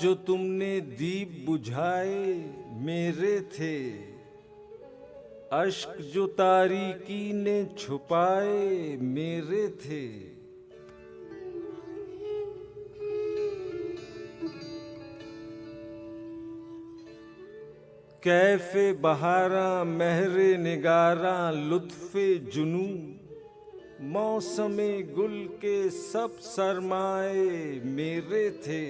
जो तुमने दीप बुझाए मेरे थे, अश्क जो तारीकी ने छुपाए मेरे थे। कैफे बहारा महरे निगारा लुत्फे जुनू, मौसमे गुल के सब सरमाए मेरे थे।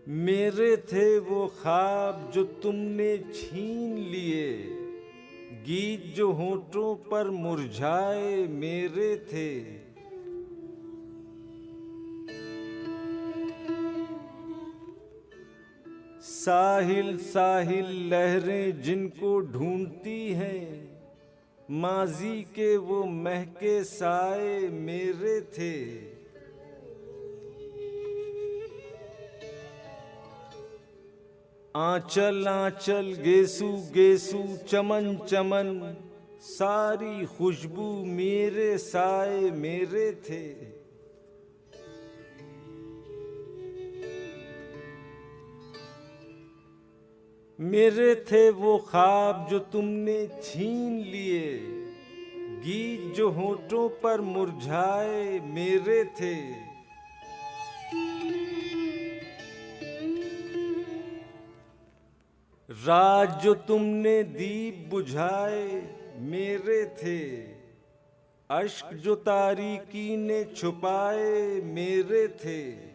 मेरे थे वो ख्वाब जो तुमने छीन लिए, गीत जो होठों पर मुरझाए मेरे थे। साहिल साहिल लहरें जिनको ढूंढती हैं, माजी के वो महके साए मेरे थे। आंचल आंचल गेसू गेसू चमन चमन, सारी खुशबू मेरे साए मेरे थे। मेरे थे वो ख्वाब जो तुमने छीन लिए, गीत जो होठों पर मुरझाए मेरे थे। रात जो तुमने दीप बुझाए मेरे थे, अश्क जो तारीकी ने छुपाए मेरे थे।